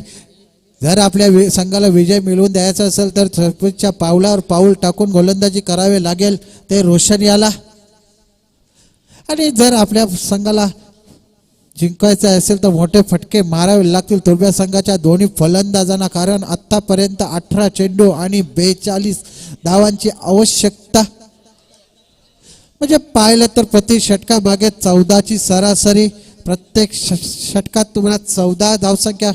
जर आपल्या संघाला विजय मिळवून द्यायचा असेल तर सरपंचच्या पावलावर पाऊल टाकून गोलंदाजी करावे लागेल ते रोशन याला. आणि जर आपल्या संघाला जिंकायचं असेल तर मोठे फटके मारावे लागतील तुर्भे संघाच्या दोन्ही फलंदाजांना. कारण आतापर्यंत 18 चेंडू आणि 42 धावांची आवश्यकता. म्हणजे पाहिलं तर प्रति षटका मागे 14ची सरासरी. प्रत्येक षटकात तुम्हाला 14 धावसंख्या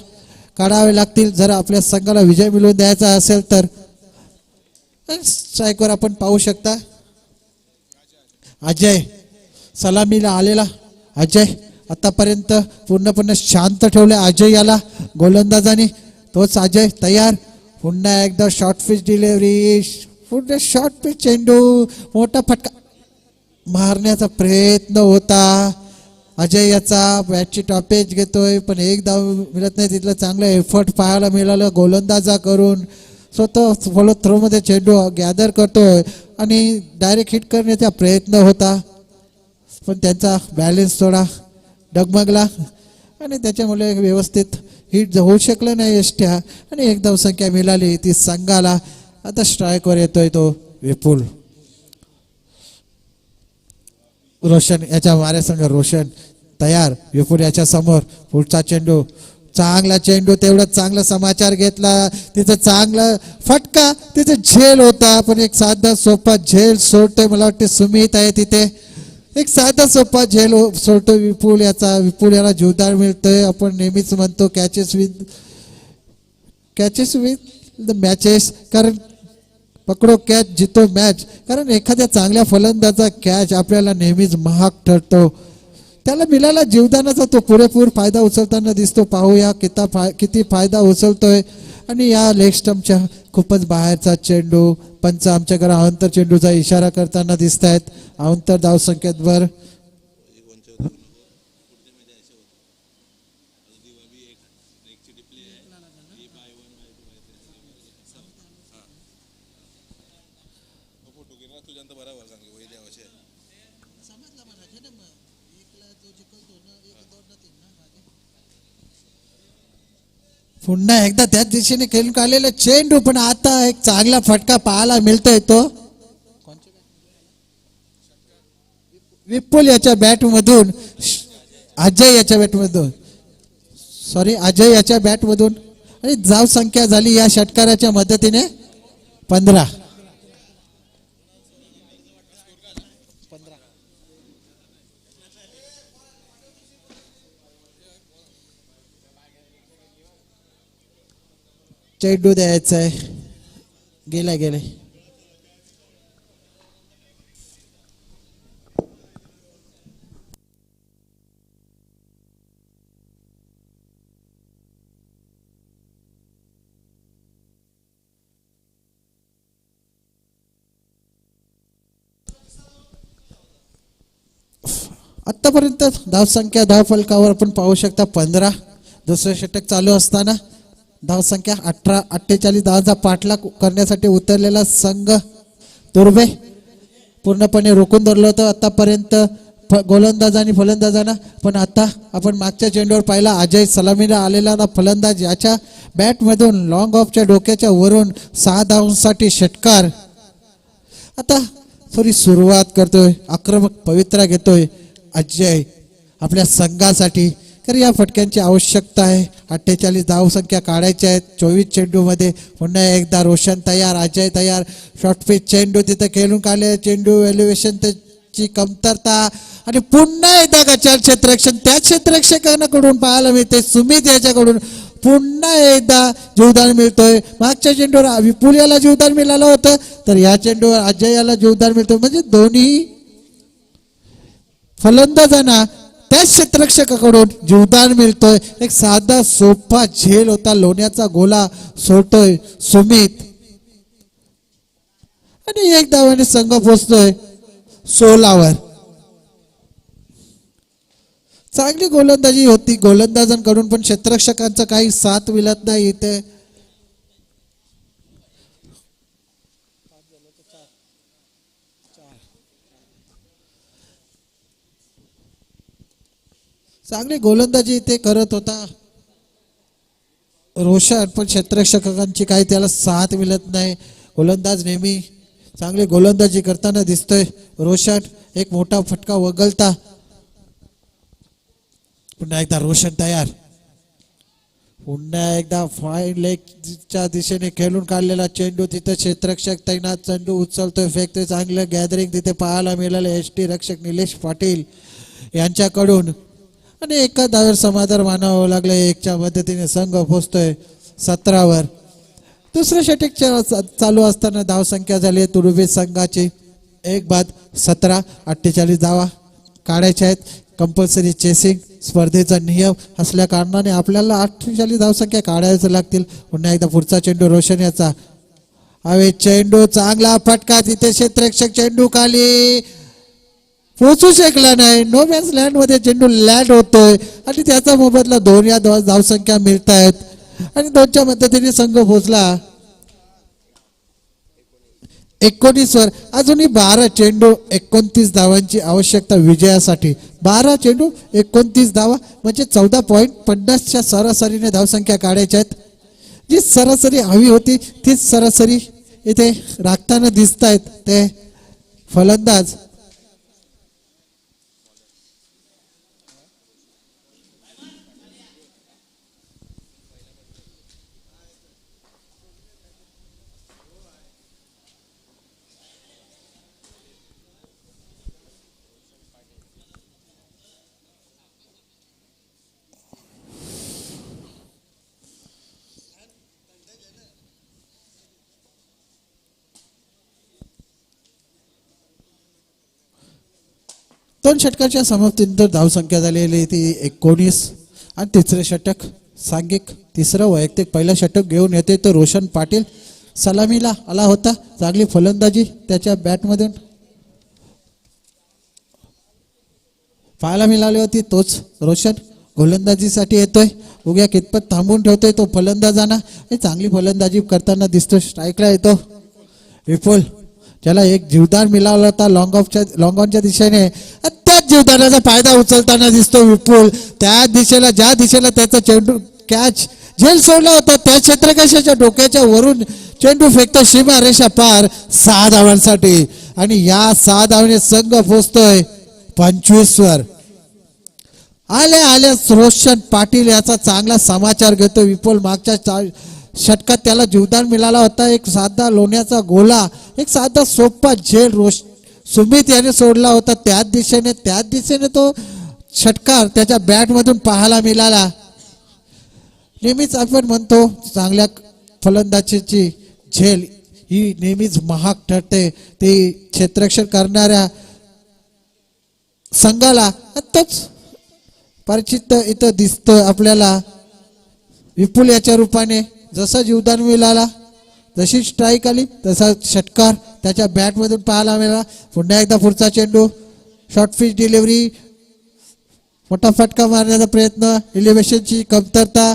काढावे लागतील जर आपल्या संघाला विजय मिळवून द्यायचा असेल तर. स्ट्राईकवर आपण पाहू शकता अजय, सलामीला आलेला अजय. आतापर्यंत पूर्णपणे शांत ठेवले अजय याला गोलंदाजाने. तोच अजय तयार. पुन्हा एकदा शॉर्ट पिच डिलिव्हरी, पुन्हा शॉर्ट पिच चेंडू, मोठा फटका मारण्याचा प्रयत्न होता अजय याचा. बॅटची टॉपेज घेतोय पण एक धाव मिळत नाही. तिथलं चांगलं एफर्ट पाहायला मिळालं गोलंदाजा करून. स्वतः फॉलो थ्रो मध्ये चेंडू गॅदर करतोय आणि डायरेक्ट हिट करण्याचा प्रयत्न होता, पण त्यांचा बॅलन्स थोडा डगमगला आणि त्याच्यामुळे व्यवस्थित हिट होऊ शकलं नाही यष्ट्या. आणि एक धावसंख्या मिळाली ती संघाला. आता स्ट्राईकवर येतोय तो विपुल. रोशन याच्या माऱ्यासंघ रोशन तयार. विपुल याच्या समोर पुढचा चेंडू, चांगला चेंडू. तेवढा चांगला समाचार घेतला. तिथं चांगला फटका, तिथे झेल होता पण एक साधा सोपा झेल सोडतोय. मला वाटते सुमित आहे तिथे. एक साधा सोपा झेल सोडतो विपुल याचा. विपुल याला जीवदार मिळतोय. आपण नेहमीच म्हणतो कॅचेस विथ द मॅचेस. कारण पकडो कॅच जितो मॅच. कारण एखाद्या चांगल्या फलंदाजा कॅच आपल्याला नेहमीच महाग ठरतो. त्याला मिळाला जीवदानाचा तो पुरेपूर फायदा उचलताना दिसतो. पाहूया किती फायदा उचलतोय. आणि या लेग स्टंपच्या खूपच बाहेरचा चेंडू. पंच आमच्याकडे अवंतर चेंडूचा इशारा करताना दिसत आहेत. अवंतर धावसंख्येवर पुन्हा एकदा त्याच दिशेने खेळून काढलेला चेंडू. पण आता एक चांगला फटका पाहायला मिळतोय तो विपुल याच्या बॅट मधून, अजय याच्या बॅट मधून, अजय याच्या बॅट मधून. आणि धाव संख्या झाली या षटकाराच्या मदतीने 15. चेंडू द्यायचा आहे गेले गेले. आतापर्यंत धावसंख्या धावफलकावर आपण पाहू शकता 15. दुसरे षटक चालू असताना धावसंख्या 18-48 धावांचा पाठलाग करण्यासाठी उतरलेला संघ तुर्भे पूर्णपणे रोखून धरलं होतं आतापर्यंत गोलंदाज आणि फलंदाजांना. पण आता आपण मागच्या चेंडूवर पाहिला अजय सलामीला आलेला फलंदाज याच्या बॅटमधून लॉंग ऑफच्या डोक्याच्या वरून 6 धावांसाठी षटकार. आता थोडी सुरुवात करतोय, आक्रमक पवित्रा घेतोय अजय आपल्या संघासाठी. तर या फटक्यांची आवश्यकता आहे. 48 धावसंख्या काढायच्या आहेत 24 चेंडूमध्ये. पुन्हा एकदा रोशन तयार, अजय तयार. शॉर्ट पिच चेंडू तिथे खेळून काढले. चेंडू एलिव्हेशन ची कमतरता आणि पुन्हा एकदा गचाळ क्षेत्ररक्षण त्या क्षेत्ररक्षकांकडून पाहायला मिळते. सुमित याच्याकडून पुन्हा एकदा जीवदान मिळतोय. मागच्या चेंडूवर विपुल याला जीवदान मिळालं होतं, तर या चेंडूवर अजय याला जीवदान मिळतोय. म्हणजे दोन्ही फलंदाजांना त्या क्षेत्ररक्षकाकडून जीवदान मिळतोय. एक साधा सोपा झेल होता, लोण्याचा गोला सोडतोय सुमित आणि एक धावाने संघ पोहोचतोय 16वर. चांगली गोलंदाजी होती गोलंदाजांकडून, पण क्षेत्ररक्षकांचं काही साथ मिळत नाही इथे. चांगली गोलंदाजी इथे करत होता रोशन, पण क्षेत्ररक्षकांची काही त्याला साथ मिळत नाही. गोलंदाज नेहमी चांगली गोलंदाजी करताना दिसतोय रोशन. एक मोठा फटका वगळता पुन्हा एकदा रोशन तयार. पुन्हा एकदा फाईन लेगच्या दिशेने खेळून काढलेला चेंडू तिथे क्षेत्ररक्षक तैनात. चेंडू उचलतोय, फेकतोय. चांगलं गॅदरिंग तिथे पाहायला मिळालं एसटी रक्षक निलेश पाटील यांच्याकडून आणि एका धावेवर समाधान मानावं लागलं. एकच्या मदतीने संघ पोहोचतोय 17वर. दुसऱ्या षटक चालू असताना धावसंख्या झाली तुर्भे संघाची 1-17. 48 धावा काढायच्या आहेत. कंपल्सरी चेसिंग स्पर्धेचा नियम असल्या कारणाने आपल्याला 48 धावसंख्या काढायचं लागतील. पुन्हा एकदा पुढचा चेंडू रोशन याचा. हवे चेंडू चांगला फटका तिथे क्षेत्ररक्षक चेंडू खाली पोहोचू शकला नाही. नो मॅन्स लँड मध्ये चेंडू लँड होतोय आणि त्याचा मोबदला 2 या धावसंख्या मिळत आहेत आणि 2च्या मदतीने संघ पोहोचला 19वर. अजूनही 12 चेंडू 29 धावांची आवश्यकता विजयासाठी. 12 चेंडू 29 धावा म्हणजे 14.50च्या सरासरीने धावसंख्या काढायच्या आहेत. जी सरासरी हवी होती तीच सरासरी इथे राखताना दिसत आहेत ते फलंदाज. दोन षटकाच्या समाप्तीनंतर धावसंख्या झालेली ती 19 आणि तिसरे षटक सांघिक तिसरं वैयक्तिक पहिलं षटक घेऊन येते तर रोशन पाटील सलामीला आला होता. चांगली फलंदाजी त्याच्या बॅटमधून पाहायला मिळाली होती. तोच रोशन गोलंदाजीसाठी येतोय. उद्या कितपत थांबून ठेवतोय तो फलंदाजांना. चांगली फलंदाजी करताना दिसतोय. स्ट्राईकला येतो विपुल, ज्याला एक जीवदान मिळाला होता लॉंग ऑनच्या दिशेने. त्याच जीवदानाचा फायदा उचलताना दिसतो विपुल. त्या दिशेला ज्या दिशेला त्याचा चेंडू कॅच झेल सोडला होता त्या क्षेत्ररक्षकाच्या डोक्याच्या वरून चेंडू फेकतो सीमा रेषा पार 6 धावांसाठी आणि या 6 धावांनी संघ पोहोचतोय 25वर. आल्या रोशन पाटील याचा चांगला समाचार घेतो विपुल. मागच्या षटकात त्याला जीवदान मिळाला होता. एक साधा लोण्याचा गोला, एक साधा सोपा झेल सुमित याने सोडला होता. त्याच दिशेने तो षटकार त्याच्या बॅट मधून पाहायला मिळाला. नेहमीच आपण म्हणतो चांगल्या फलंदाजीची झेल ही नेहमीच महाग ठरते. ती क्षेत्ररक्षण करणाऱ्या संघाला आत्ताच परिचित इथं दिसतं आपल्याला. विपुल याच्या रूपाने जसा जीवदान मिळाला, जशी स्ट्राईक आली तसा षटकार त्याच्या बॅटमधून पाहायला मिळाला. पुन्हा एकदा पुढचा चेंडू, शॉर्ट पिच डिलिव्हरी, मोठा फटका मारण्याचा प्रयत्न, इलिव्हेशनची कमतरता.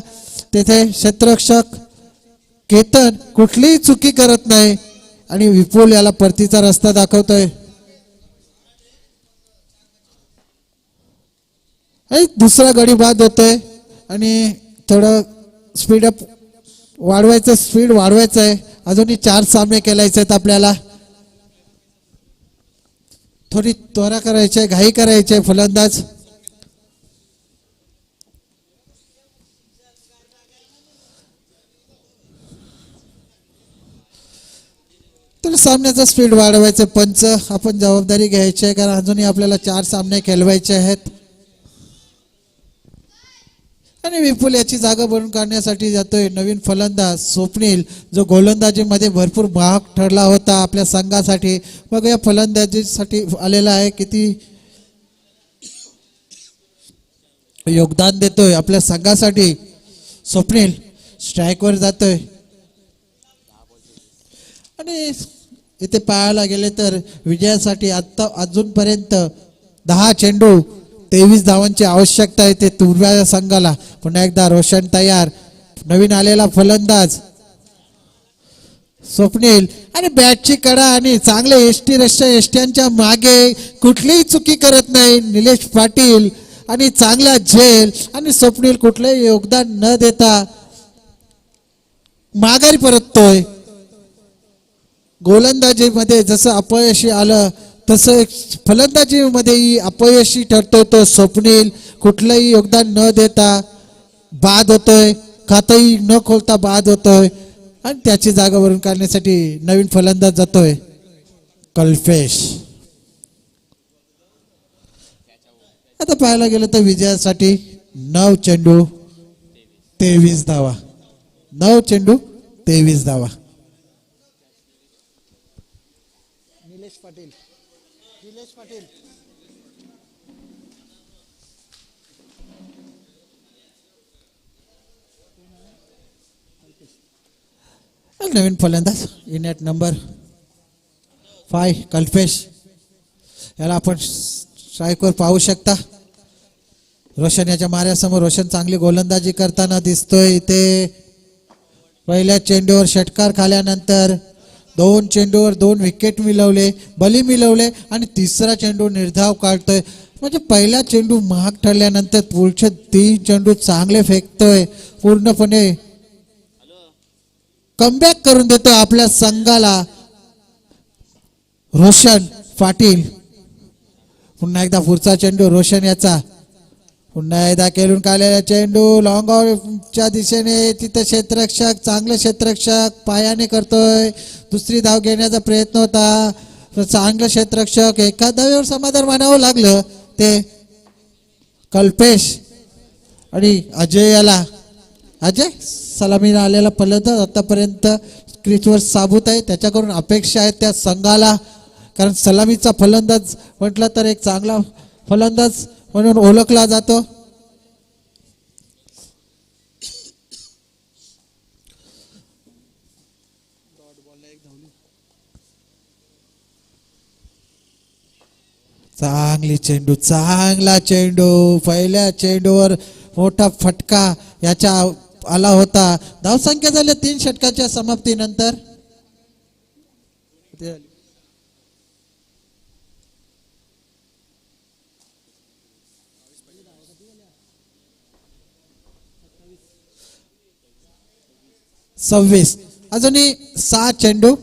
तेथे क्षेत्ररक्षक केतन कुठलीही चुकी करत नाही आणि विपुल याला परतीचा रस्ता दाखवतोय. दुसरा गडी बाद होतोय आणि थोडं स्पीड वाढवायचं आहे. अजूनही 4 सामने खेळायचे आहेत आपल्याला. थोडी त्वरा करायची आहे, घाई करायची आहे फलंदाज. तर सामन्याचा स्पीड वाढवायचं. पंच आपण जबाबदारी घ्यायची आहे, कारण अजूनही आपल्याला 4 सामने खेळवायचे आहेत. आणि विपुल याची जागा भरून काढण्यासाठी जातोय नवीन फलंदाज स्वप्नील, जो गोलंदाजीमध्ये भरपूर महाग ठरला होता आपल्या संघासाठी. मग या फलंदाजीसाठी आलेला आहे, किती योगदान देतोय आपल्या संघासाठी. स्वप्नील स्ट्राईकवर जातोय आणि इथे पाहायला गेले तर विजयासाठी आता अजूनपर्यंत 10 चेंडू 23 धावांची आवश्यकता आहे ते तुर्भ्या संघाला. पुन्हा एकदा रोशन तयार, नवीन आलेला फलंदाज स्वप्नील आणि बॅटची कडा आणि चांगले एष्ट्यांच्या मागे कुठलीही चुकी करत नाही निलेश पाटील आणि चांगला झेल. आणि स्वप्नील कुठलंही योगदान न देता माघारी परततोय. गोलंदाजीमध्ये जसं अपयशी आलं तसं फलंदाजीमध्येही अपयशी ठरतोय तो स्वप्नील. कुठलंही योगदान न देता बाद होतोय, खातही न खोलता बाद होतोय आणि त्याची जागा भरून काढण्यासाठी नवीन फलंदाज जातोय कल्पेश. आता पाहायला गेलं तर विजयासाठी 9 चेंडू 23 धावा. 9 चेंडू 23 धावा. निलेश पाटील नवीन फलंदाज इन ॲट नंबर 5 कल्पेश. याला आपण स्ट्राईकवर पाहू शकता. रोशन याच्या माऱ्यासमोर रोशन चांगली गोलंदाजी करताना दिसतोय. इथे पहिल्या चेंडूवर षटकार खाल्यानंतर 2 चेंडूवर 2 विकेट मिळवले, बली मिळवले आणि तिसरा चेंडू निर्धाव काढतोय. म्हणजे पहिला चेंडू महाग ठरल्यानंतर पुढचे 3 चेंडू चांगले फेकतोय. पूर्णपणे कमबॅक करून देतो आपल्या संघाला रोशन पाटील. पुन्हा एकदा पुढचा चेंडू रोशन याचा, पुन्हा एकदा खेळून काढलेला चेंडू लॉंग ऑफच्या दिशेने. तिथे क्षेत्ररक्षक, चांगले क्षेत्ररक्षक पायाने करतोय. दुसरी धाव घेण्याचा प्रयत्न होता, चांगलं क्षेत्ररक्षक. एका धावेवर समाधान मानावं लागलं ते कल्पेश आणि अजय याला. अजय सलामीला आलेला फलंदाज आतापर्यंत क्रीजवर साबूत आहे. त्याच्याकडून अपेक्षा आहेत त्या संघाला, कारण सलामीचा फलंदाज म्हटलं तर एक चांगला फलंदाज म्हणून ओळखला जातो. चांगली चेंडू, चांगला चेंडू. पहिल्या चेंडूवर मोठा फटका याच्या आला होता. धावसंख्या झाल्या 3 षटकाच्या समाप्तीनंतर. 26. अजूनही 6 चेंडू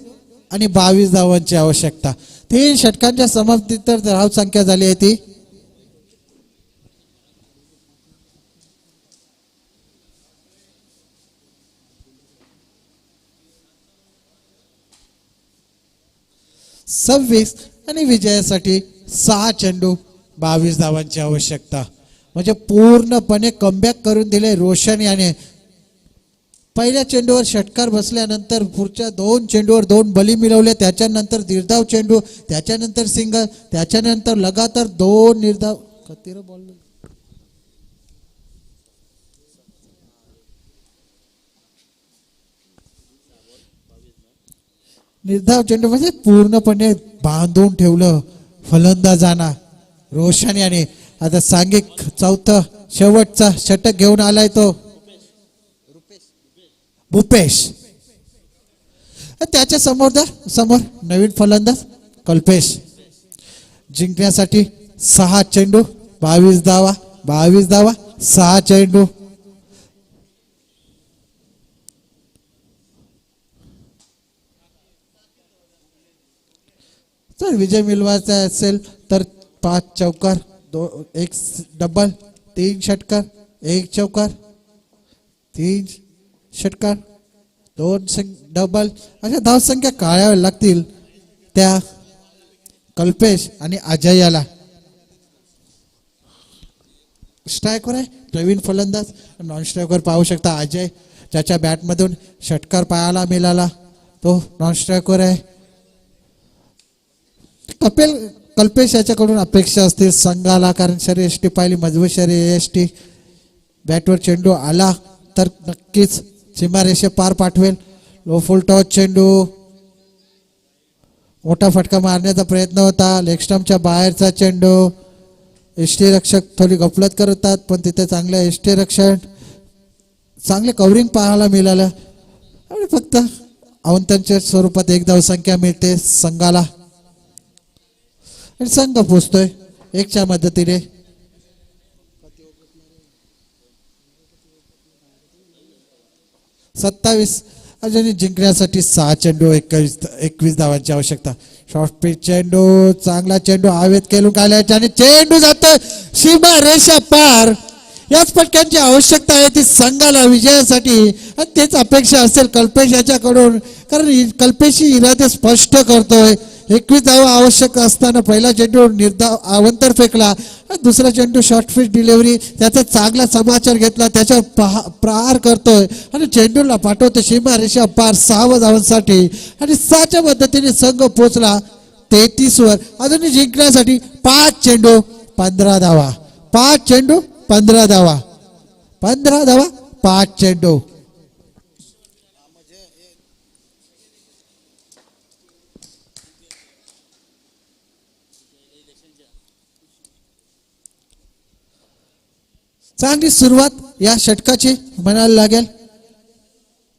आणि 22 धावांची आवश्यकता. 3 षटकांच्या समाप्तीत तर धावसंख्या झाली आहे ती. सव्वीस आणि विजयासाठी 6 चेंडू 22 धावांची आवश्यकता. म्हणजे पूर्णपणे कमबॅक करून दिले रोशन याने. पहिल्या चेंडूवर षटकार बसल्यानंतर पुढच्या 2 चेंडूवर 2 बली मिळवले, त्याच्यानंतर निर्धाव चेंडू, त्याच्यानंतर सिंगल, त्याच्यानंतर लगातार 2 निर्धाव. किती बॉल निर्धाव चेंडू म्हणजे पूर्णपणे बांधून ठेवलं फलंदाजांना रोशन याने. आता सांघिक चौथा शेवटचा षटक घेऊन आलाय तो भूपेश. त्याच्या समोर नवीन फलंदाज कल्पेश. जिंकण्यासाठी 6 चेंडू 22 धावा, 6 चेंडू. जर विजय मिळवायचा असेल तर 5 चौकार, 1 डबल, 3 षटकार, 1 चौकार, 3 षटकार, 2 डबल अशा धावसंख्या काढाव्या लागतील त्या कल्पेश आणि अजय याला. स्ट्रायकर आहे नवीन फलंदाज. नॉन स्ट्रायकर पाहू शकता अजय, ज्याच्या बॅटमधून षटकार पाहायला मिळाला तो नॉन स्ट्रायकर आहे. कल्पेश याच्याकडून अपेक्षा असतील संघाला, कारण शरीरयष्टी पाहिली मजबूत शरीरयष्टी. बॅटवर चेंडू आला तर नक्कीच सीमारेषे पार पाठवेल. लो फुल टॉस चेंडू, मोठा फटका मारण्याचा प्रयत्न होता, लेग स्टंपच्या बाहेरचा चेंडू. यष्टीरक्षक थोडी गफलत करतात पण तिथे चांगलं यष्टीरक्षण, चांगले कव्हरिंग पाहायला मिळालं आणि फक्त अवंतांच्या स्वरूपात 1 धावसंख्या मिळते संघाला. संघ पोचतोय 1च्या मदतीने. अजून जिंकण्यासाठी 6 चेंडू 21 धावांची आवश्यकता. शॉर्ट पिच चेंडू, चांगला चेंडू हवेत खेळून काढल्याच्या आणि चेंडू जातोय सीमा रेषा पार. याच फटक्यांची आवश्यकता आहे ती संघाला विजयासाठी आणि तेच अपेक्षा असेल कल्पेश याच्याकडून, कारण कल्पेश ही इरादे स्पष्ट करतोय. 21 धावा आवश्यक असताना पहिला चेंडू निर्धाव अवंतर फेकला, दुसरा चेंडू शॉर्ट पिच डिलिव्हरी, त्याचा चांगला समाचार घेतला, त्याच्यावर प्रहार करतोय आणि चेंडूला पाठवतो सीमा रेषा पार 6 धावांसाठी आणि 6च्या मदतीने संघ पोहोचला 33 वर. अजूनही जिंकण्यासाठी 5 चेंडू 15 धावा, 5 चेंडू 15 धावा, 15 धावा 5 चेंडू. चांगली सुरुवात या षटकाची म्हणायला लागेल.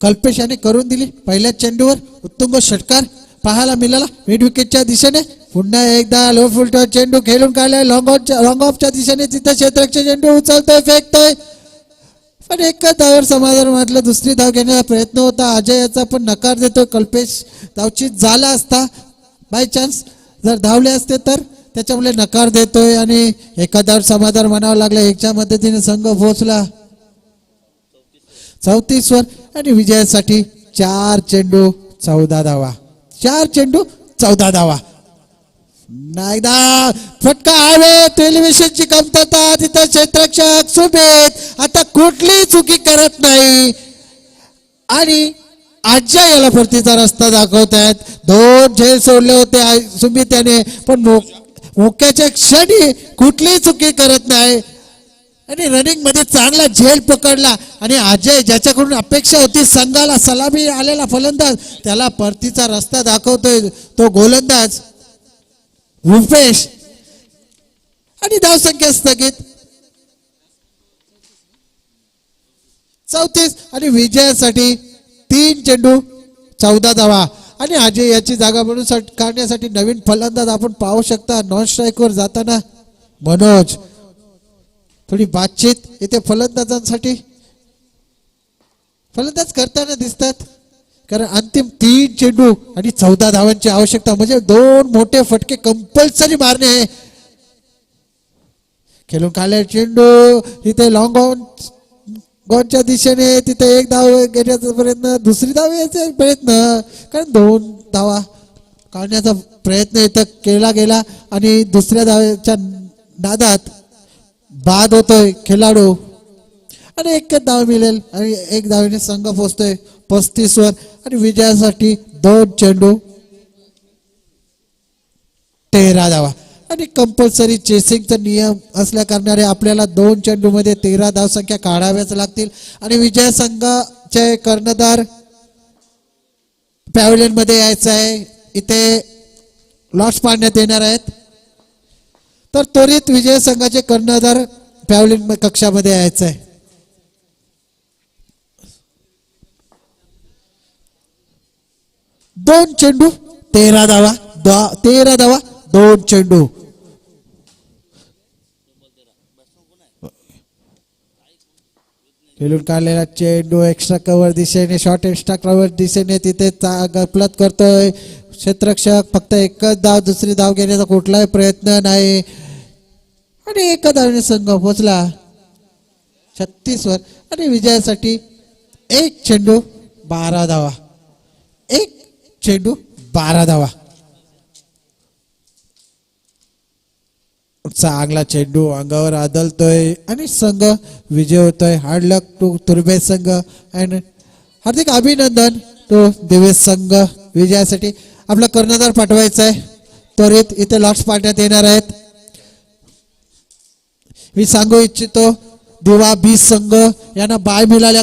कल्पेश याने करून दिली. पहिल्या चेंडूवर उत्तुंग षटकार पाहायला मिळाला मिड विकेटच्या दिशेने. पुन्हा एकदा लो फुल टॉस चेंडू खेळून काढलाय लॉंग ऑफच्या दिशेने. तिथं क्षेत्ररक्षक चेंडू उचलतोय, फेकतोय पण एकच धावावर समाधान वाटलं. दुसरी धाव घेण्याचा प्रयत्न होता अजय याचा पण नकार देतोय. कल्पेश धावचीत झाला असता बाय चान्स जर धावले असते तर त्याच्यामुळे नकार देतोय आणि एखाद्यावर समाधान म्हणावं लागलं. 1च्या मदतीने संघ पोहोचला 34 वर आणि विजयासाठी 4 चेंडू 14 धावा, 4 चेंडू 14 धावा. नाहीदा फटका हवे, टेलिव्हिजनची कमतरता, तिथं क्षेत्ररक्षक सुमित आता कुठली चुकी करत नाही आणि अजय याला परतीचा रस्ता दाखवत आहेत. 2 झेल सोडले होते सुमित याने पण मोक्याच्या क्षणी कुठलीही चुकी करत नाही आणि रनिंग मध्ये चांगला झेल पकडला आणि अजय ज्याच्याकडून अपेक्षा होती संघाला सलामी आलेला फलंदाज त्याला परतीचा रस्ता दाखवतोय तो गोलंदाज भूपेश आणि धावसंख्या स्थगित 34 आणि विजयासाठी 3 चेंडू 14 धावा. आणि अजय याची जागा म्हणून काढण्यासाठी नवीन फलंदाज आपण पाहू शकता. नॉन स्ट्राईकवर जाताना मनोज. थोडी बातचीत इथे फलंदाजांसाठी फलंदाज करताना दिसतात, कारण अंतिम 3 चेंडू आणि 14 धावांची आवश्यकता म्हणजे 2 मोठे फटके कंपल्सरी मारणे. खेळून काढले चेंडू इथे लॉंग गॉनच्या दिशेने, तिथे 1 धाव घेण्याचा प्रयत्न, दुसरी धाव यायचा प्रयत्न, कारण 2 धावा काढण्याचा प्रयत्न इथं केला गेला आणि दुसऱ्या धावेच्या नादात बाद होतोय खेळाडू आणि एकच धाव मिळेल आणि एक धावेने संघ पोहोचतोय 35 वर आणि विजयासाठी 2 चेंडू 13 धावा आणि कंपल्सरी चेसिंगचा नियम असल्या कारणाने आपल्याला 2 चेंडू मध्ये 13 धावसंख्या काढाव्याच लागतील आणि विजय संघाचे कर्णधार पॅव्हलियन मध्ये यायचं आहे. इथे लॉट्स पाडण्यात येणार आहेत. तर त्वरित विजय संघाचे कर्णधार पॅव्हलियन कक्षामध्ये यायचं आहे. दोन चेंडू 13 धावा 13 धावा 2 चेंडू. खेळून काढलेला चेंडू एक्स्ट्रा कव्हर दिशेने शॉर्ट एक्स्ट्रा कव्हर दिशेने तिथे गफलत करतोय क्षेत्ररक्षक. फक्त एकच धाव दुसरी धाव घेण्याचा कुठलाही प्रयत्न नाही आणि एका धावेने संघ पोहोचला 36 वर आणि विजयासाठी 1 चेंडू 12 धावा 1 चेंडू 12 धावा. चांगला चेंडू अंगावर आदलतोय आणि संघ विजय होतोय. हार्ड लक टू तुर्बे संघ अँड हार्दिक अभिनंदन टू दिवेश संघ. विजयासाठी आपला कर्णधार पाठवायचा आहे. त्वरित इथे लॉट्स पाडण्यात येणार आहेत. मी सांगू इच्छितो दिवा 20 संघ यांना बाय मिळाल्या.